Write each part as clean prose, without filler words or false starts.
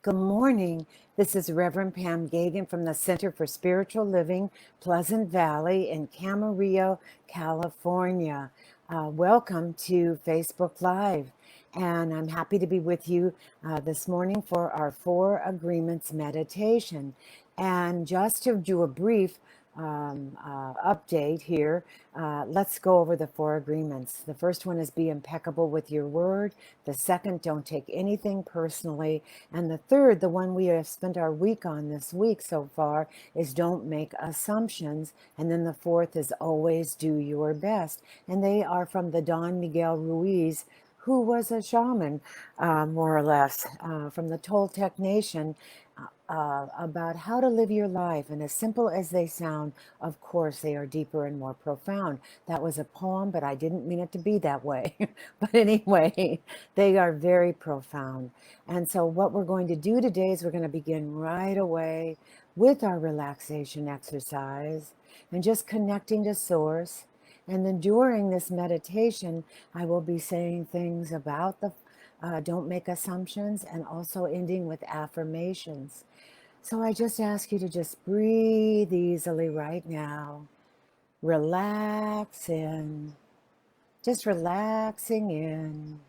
Good morning. This is Reverend Pam Geagan from the Center for Spiritual Living, Pleasant Valley in Camarillo, California. Welcome to Facebook Live. And I'm happy to be with you this morning for our Four Agreements meditation. And just to do a brief update here, let's go over the four agreements. The first one is be impeccable with your word. The second, don't take anything personally. And the third, the one we have spent our week on this week so far, is don't make assumptions. And then the fourth is always do your best. And they are from the Don Miguel Ruiz, who was a shaman, more or less, from the Toltec Nation, about how to live your life. And as simple as they sound, of course, they are deeper and more profound. That was a poem, but I didn't mean it to be that way. But anyway, they are very profound. And so what we're going to do today is we're going to begin right away with our relaxation exercise and just connecting to Source. And then during this meditation, I will be saying things about the don't make assumptions, and also ending with affirmations. So I just ask you to just breathe easily right now. Relax in. Just relaxing in.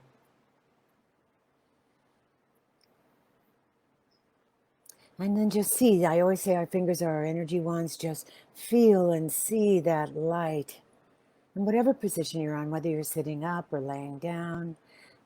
And then just see, I always say our fingers are our energy wands. Just feel and see that light. In whatever position you're on, whether you're sitting up or laying down,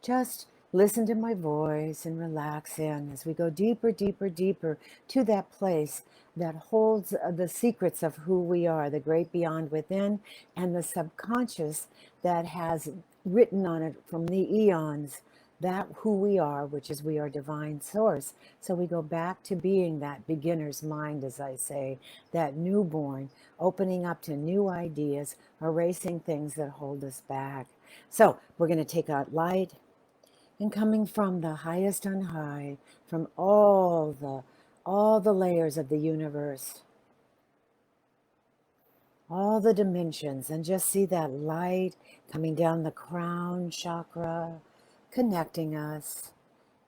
just listen to my voice and relax in as we go deeper, deeper, deeper to that place that holds the secrets of who we are, the great beyond within, and the subconscious that has written on it from the eons that who we are, which is we are divine source. So we go back to being that beginner's mind, as I say, that newborn, opening up to new ideas, erasing things that hold us back. So we're going to take out light, and coming from the highest on high, from all the layers of the universe, all the dimensions, and just see that light coming down the crown chakra, connecting us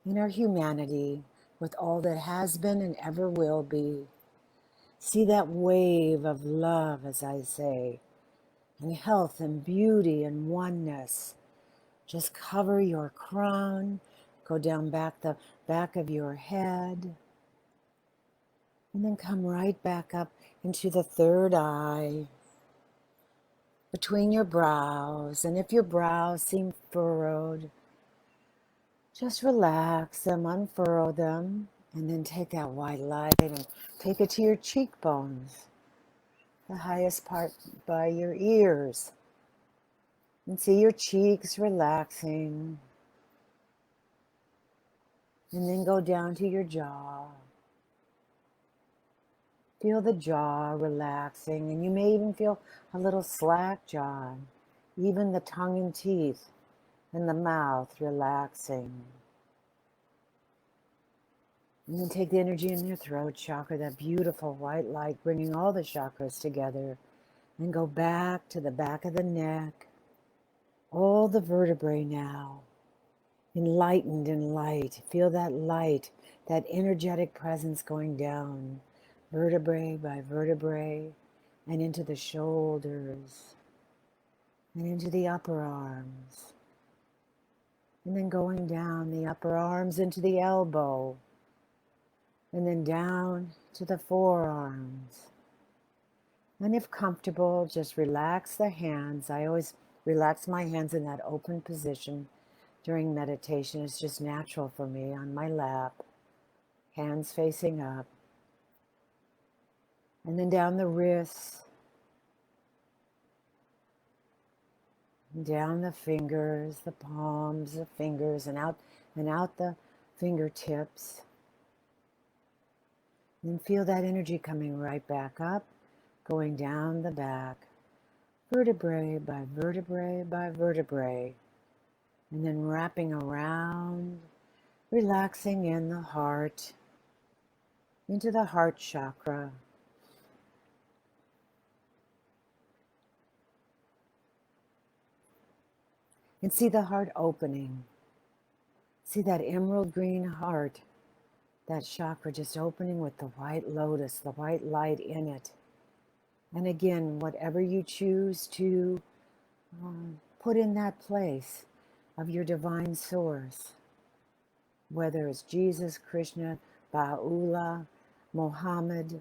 in our humanity with all that has been and ever will be. See that wave of love, as I say, and health and beauty and oneness. Just cover your crown, go down the back of your head, and then come right back up into the third eye, between your brows. And if your brows seem furrowed, just relax them, unfurrow them, and then take that white light and take it to your cheekbones, the highest part by your ears. And see your cheeks relaxing. And then go down to your jaw. Feel the jaw relaxing, and you may even feel a little slack jaw, even the tongue and teeth and the mouth relaxing. And then take the energy in your throat chakra, that beautiful white light, bringing all the chakras together, and go back to the back of the neck, all the vertebrae now, enlightened in light. Feel that light, that energetic presence going down, vertebrae by vertebrae, and into the shoulders, and into the upper arms, and then going down the upper arms into the elbow, and then down to the forearms. And if comfortable, just relax the hands. I always relax my hands in that open position during meditation. It's just natural for me on my lap, hands facing up. And then down the wrists, down the fingers, the palms, the fingers, and out the fingertips. And feel that energy coming right back up, going down the back, vertebrae by vertebrae by vertebrae, and then wrapping around, relaxing in the heart, into the heart chakra. And see the heart opening. See that emerald green heart That chakra just opening with the white lotus, the white light in it. And again, whatever you choose to put in that place of your divine source, whether it's Jesus, Krishna, Ba'ula, Mohammed,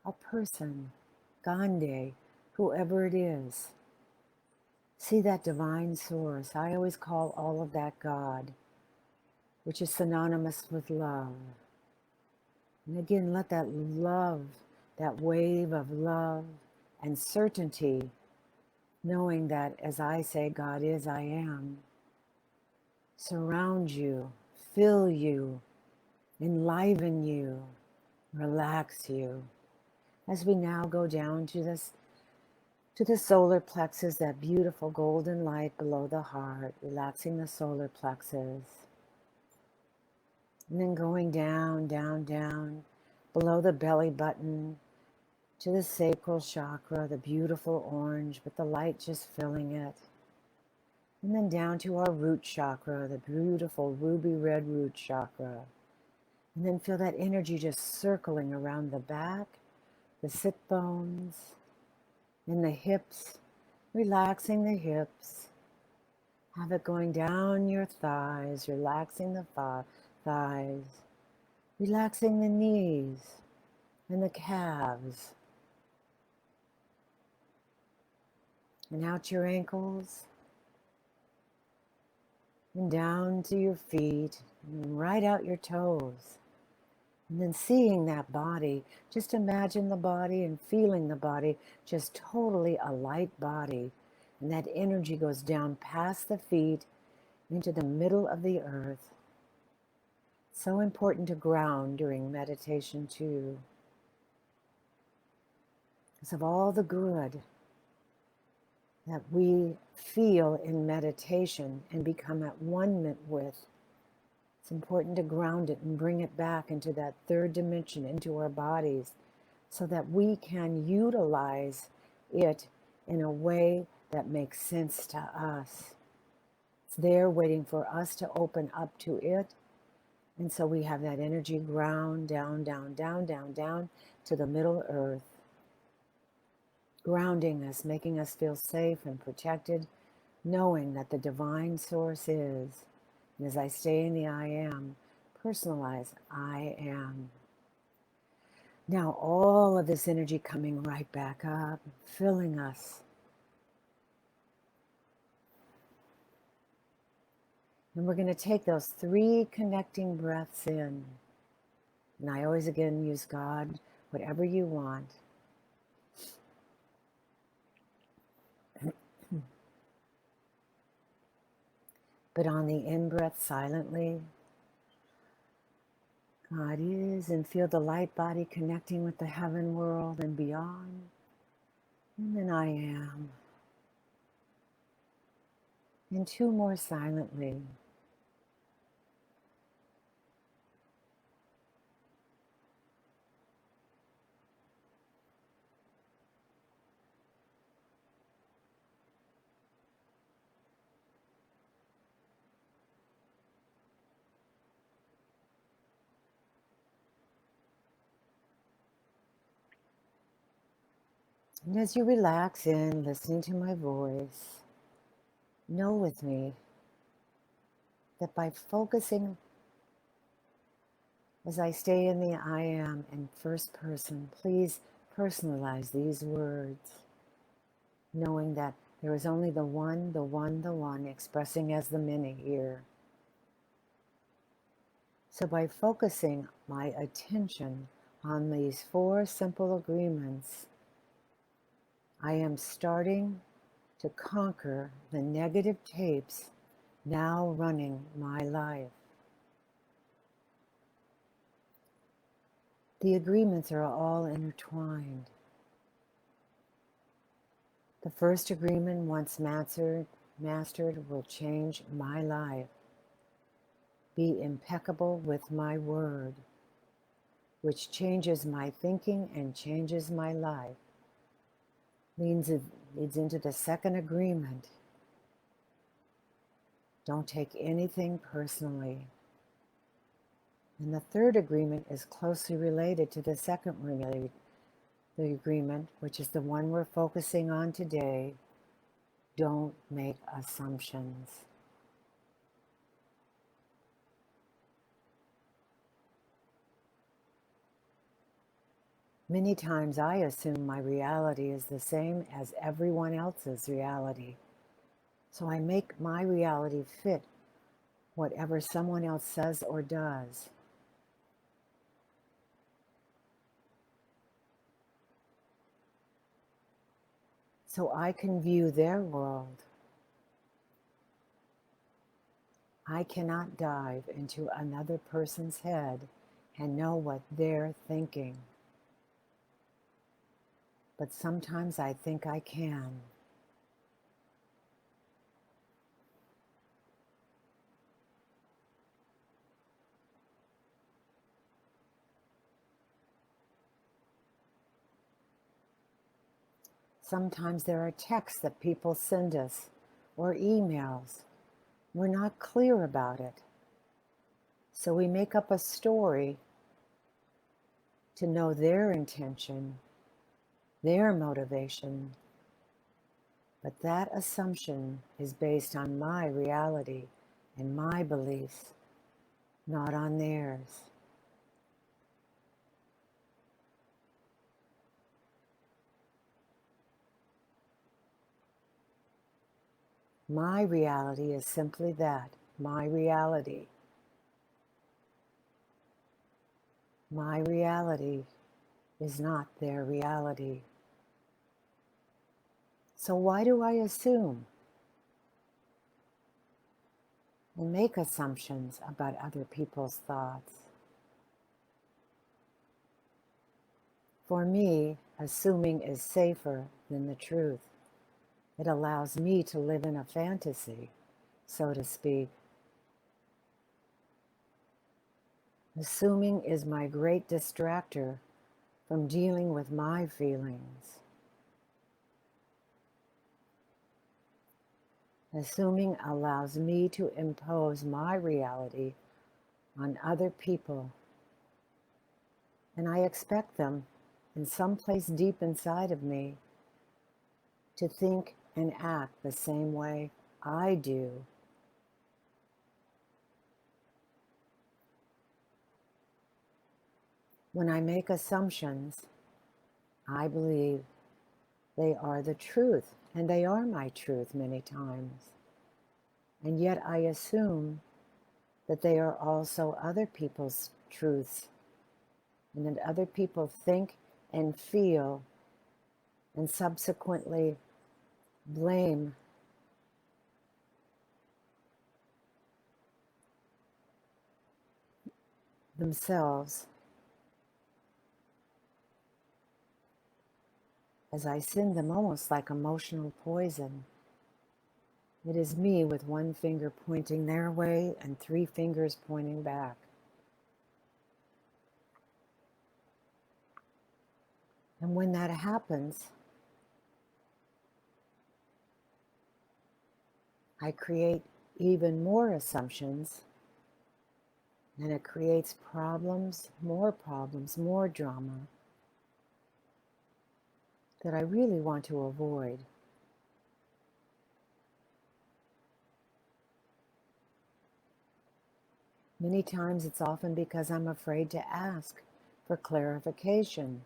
a person, Gandhi, whoever it is. See that divine source. I always call all of that God, which is synonymous with love. And again, let that love, that wave of love and certainty, knowing that as I say, God is, I am, surround you, fill you, enliven you, relax you. As we now go down to the solar plexus, that beautiful golden light below the heart, relaxing the solar plexus. And then going down, down, down, below the belly button, to the sacral chakra, the beautiful orange, with the light just filling it. And then down to our root chakra, the beautiful ruby red root chakra. And then feel that energy just circling around the back, the sit bones, and the hips, relaxing the hips. Have it going down your thighs, relaxing the thighs, relaxing the knees and the calves. And out your ankles, and down to your feet, and right out your toes. And then seeing that body, just imagine the body and feeling the body, just totally a light body. And that energy goes down past the feet into the middle of the earth. So important to ground during meditation too, because of all the good that we feel in meditation and become at one with. It's important to ground it and bring it back into that third dimension, into our bodies, so that we can utilize it in a way that makes sense to us. It's there waiting for us to open up to it. And so we have that energy ground down, down, down, down, down to the middle earth, grounding us, making us feel safe and protected, knowing that the divine source is. And as I stay in the I am, personalize I am. Now all of this energy coming right back up, filling us. And we're going to take those 3 connecting breaths in. And I always again use God, whatever you want. But on the in-breath, silently, God is, and feel the light body connecting with the heaven world and beyond. And then I am. And 2 more silently. And as you relax in, listening to my voice, know with me that by focusing, as I stay in the I am in first person, please personalize these words, knowing that there is only the one, the one, the one, expressing as the many here. So by focusing my attention on these 4 simple agreements, I am starting to conquer the negative tapes now running my life. The agreements are all intertwined. The first agreement, once mastered, will change my life. Be impeccable with my word, which changes my thinking and changes my life. Leads into the second agreement. Don't take anything personally. And the third agreement is closely related to the second the agreement, which is the one we're focusing on today. Don't make assumptions. Many times I assume my reality is the same as everyone else's reality. So I make my reality fit whatever someone else says or does. So I can view their world. I cannot dive into another person's head and know what they're thinking. But sometimes I think I can. Sometimes there are texts that people send us or emails. We're not clear about it. So we make up a story to know their intention, their motivation. But that assumption is based on my reality and my beliefs, not on theirs. My reality is simply that, my reality. My reality is not their reality. So why do I assume and make assumptions about other people's thoughts? For me, assuming is safer than the truth. It allows me to live in a fantasy, so to speak. Assuming is my great distractor from dealing with my feelings. Assuming allows me to impose my reality on other people, and I expect them, in some place deep inside of me, to think and act the same way I do. When I make assumptions, I believe they are the truth, and they are my truth many times. And yet I assume that they are also other people's truths, and that other people think and feel and subsequently blame themselves as I send them almost like emotional poison. It is me with one finger pointing their way and three fingers pointing back. And when that happens, I create even more assumptions, and it creates problems, more drama that I really want to avoid. Many times it's often because I'm afraid to ask for clarification.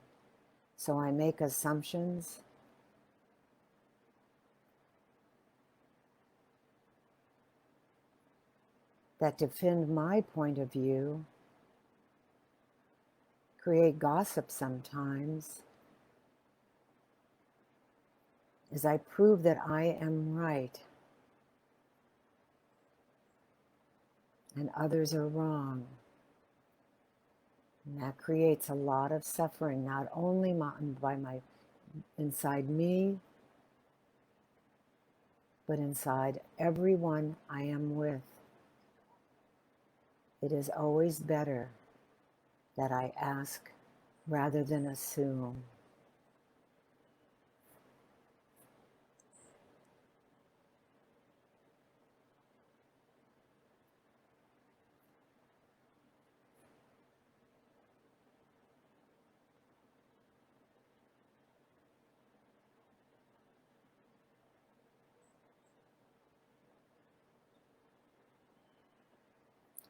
So I make assumptions that defend my point of view, create gossip sometimes, as I prove that I am right and others are wrong. And that creates a lot of suffering, not only inside me, but inside everyone I am with. It is always better that I ask rather than assume.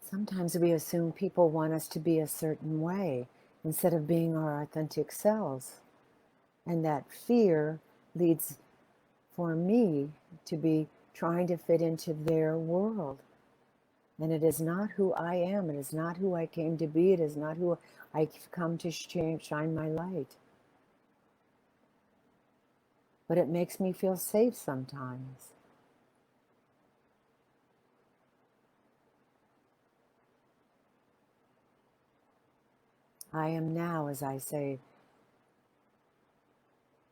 Sometimes we assume people want us to be a certain way instead of being our authentic selves. And that fear leads for me to be trying to fit into their world. And it is not who I am. It is not who I came to be. It is not who I've come to shine my light. But it makes me feel safe sometimes. I am now, as I say,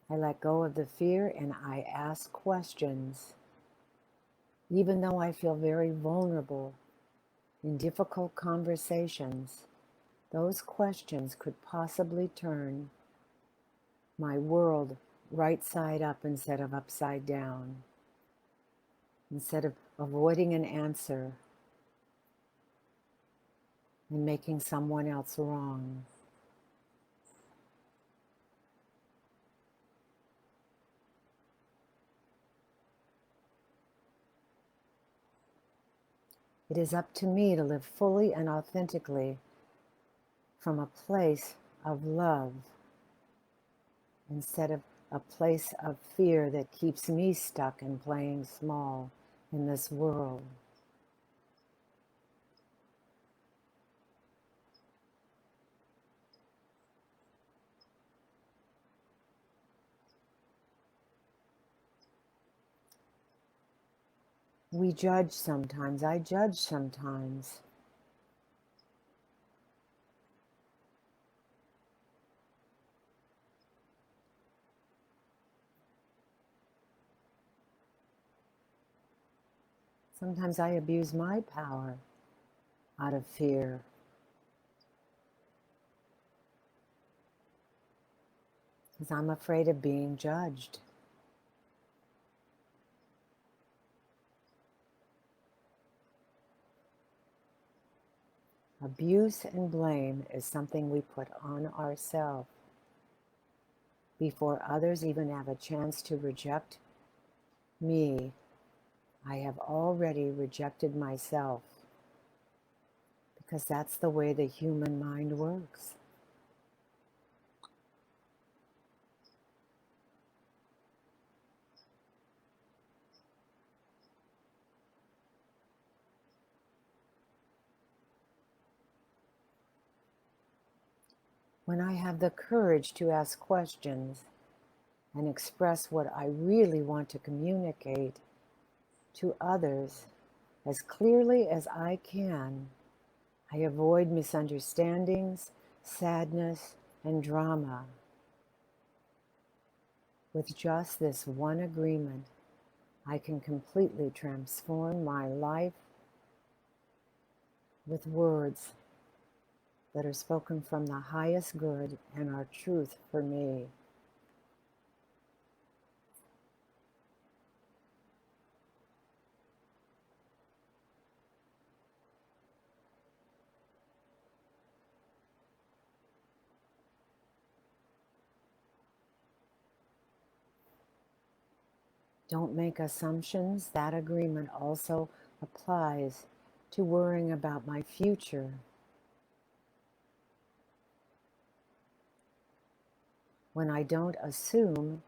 I let go of the fear and I ask questions. Even though I feel very vulnerable in difficult conversations, those questions could possibly turn my world right side up instead of upside down. Instead of avoiding an answer and making someone else wrong. It is up to me to live fully and authentically from a place of love instead of a place of fear that keeps me stuck and playing small in this world. We judge sometimes. I judge sometimes. Sometimes I abuse my power out of fear. Because I'm afraid of being judged. Abuse and blame is something we put on ourselves before others even have a chance to reject me. I have already rejected myself because that's the way the human mind works. When I have the courage to ask questions and express what I really want to communicate to others as clearly as I can, I avoid misunderstandings, sadness, and drama. With just this one agreement, I can completely transform my life with words that are spoken from the highest good and are truth for me. Don't make assumptions. That agreement also applies to worrying about my future. When I don't assume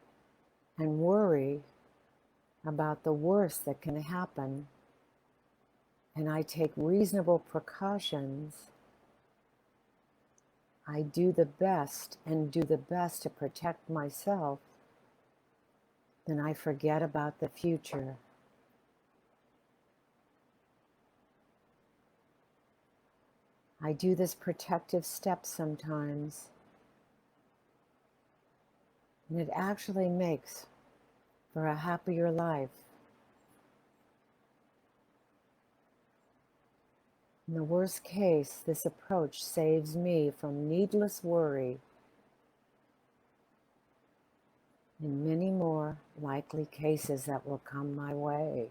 and worry about the worst that can happen, and I take reasonable precautions, I do the best to protect myself, then I forget about the future. I do this protective step sometimes, and it actually makes for a happier life. In the worst case, this approach saves me from needless worry in many more likely cases that will come my way.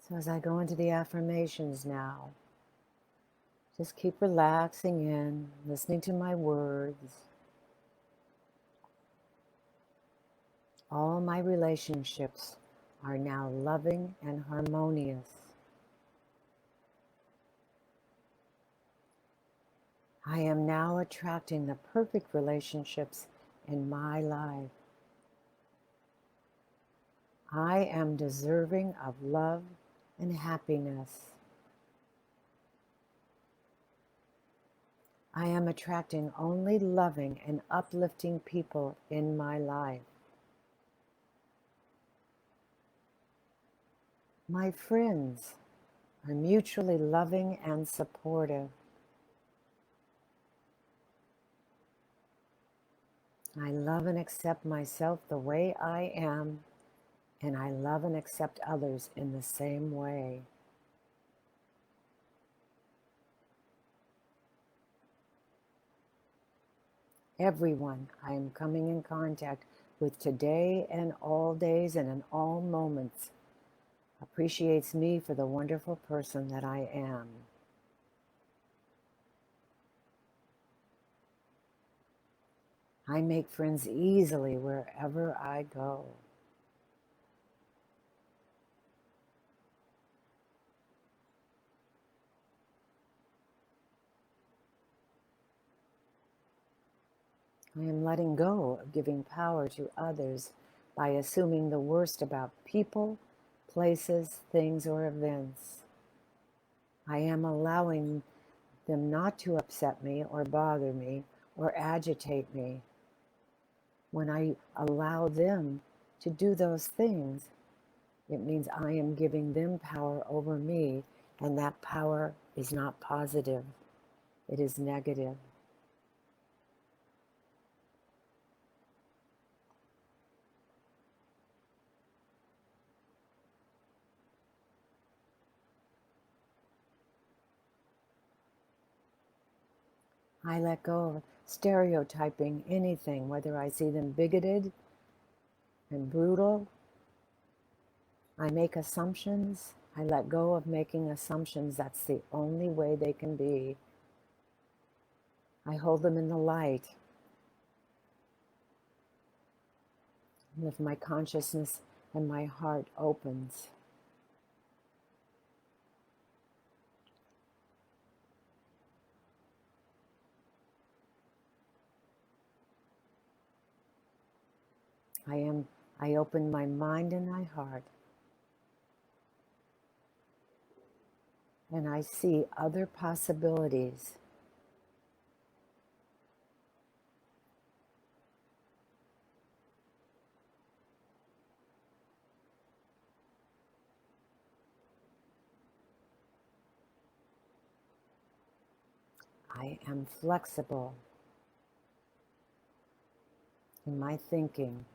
So as I go into the affirmations now, Just keep relaxing in, listening to my words. All my relationships are now loving and harmonious. I am now attracting the perfect relationships in my life. I am deserving of love and happiness. I am attracting only loving and uplifting people in my life. My friends are mutually loving and supportive. I love and accept myself the way I am, and I love and accept others in the same way. Everyone I am coming in contact with today and all days and in all moments appreciates me for the wonderful person that I am. I make friends easily wherever I go. I am letting go of giving power to others by assuming the worst about people, places, things, or events. I am allowing them not to upset me or bother me or agitate me. When I allow them to do those things, it means I am giving them power over me, and that power is not positive. It is negative. I let go of stereotyping anything, whether I see them bigoted and brutal. I make assumptions. I let go of making assumptions. That's the only way they can be. I hold them in the light. And if my consciousness and my heart opens, I open my mind and my heart, and I see other possibilities. I am flexible in my thinking.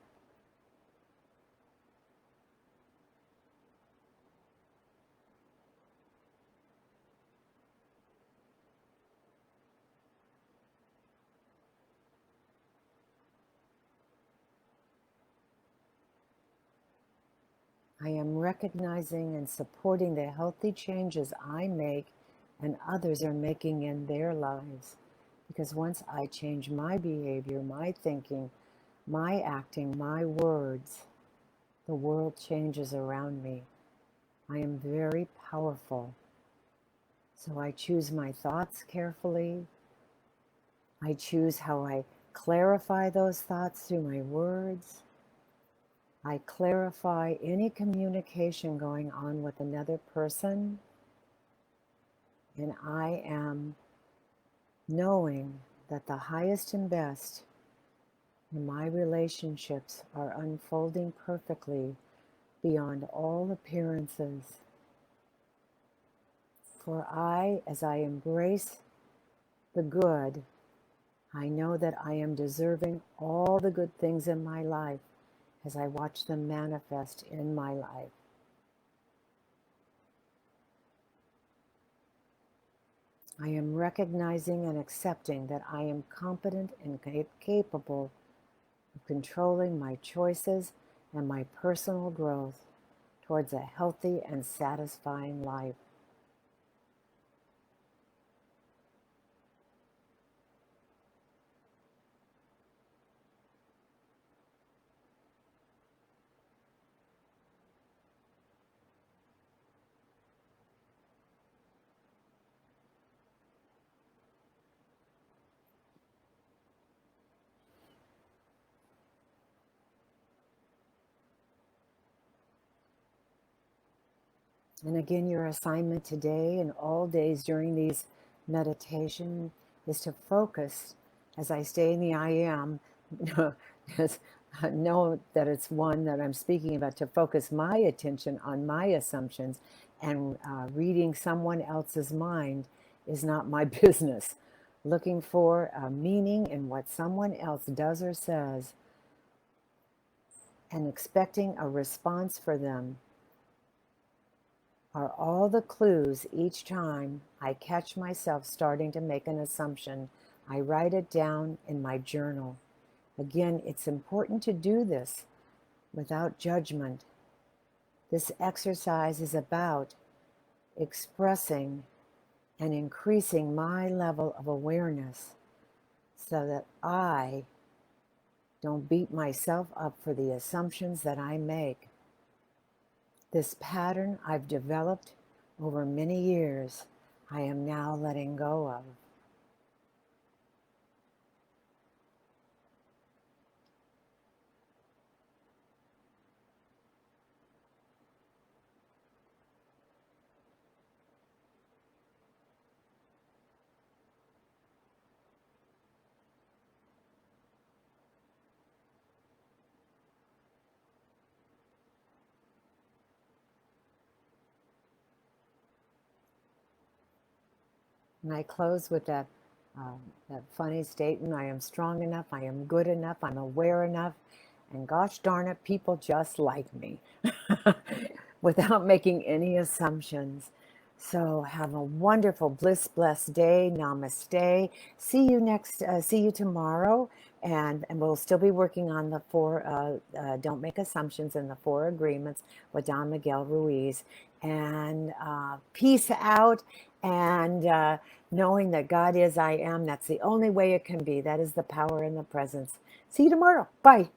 I am recognizing and supporting the healthy changes I make and others are making in their lives. Because once I change my behavior, my thinking, my acting, my words, the world changes around me. I am very powerful. So I choose my thoughts carefully. I choose how I clarify those thoughts through my words. I clarify any communication going on with another person, and I am knowing that the highest and best in my relationships are unfolding perfectly beyond all appearances. For as I embrace the good, I know that I am deserving all the good things in my life as I watch them manifest in my life. I am recognizing and accepting that I am competent and capable of controlling my choices and my personal growth towards a healthy and satisfying life. And again, your assignment today and all days during these meditation is to focus, as I stay in the I am, just know that it's one that I'm speaking about, to focus my attention on my assumptions, and reading someone else's mind is not my business. Looking for a meaning in what someone else does or says and expecting a response for them are all the clues each time I catch myself starting to make an assumption. I write it down in my journal. Again, it's important to do this without judgment. This exercise is about expressing and increasing my level of awareness so that I don't beat myself up for the assumptions that I make. This pattern I've developed over many years, I am now letting go of. And I close with that funny statement: I am strong enough, I am good enough, I'm aware enough, and gosh darn it, people just like me without making any assumptions. So have a wonderful, blessed day. Namaste. See you tomorrow. And we'll still be working on the four, don't make assumptions, in the four agreements with Don Miguel Ruiz. And peace out. And knowing that God is I am, that's the only way it can be. That is the power in the presence. See you tomorrow. Bye.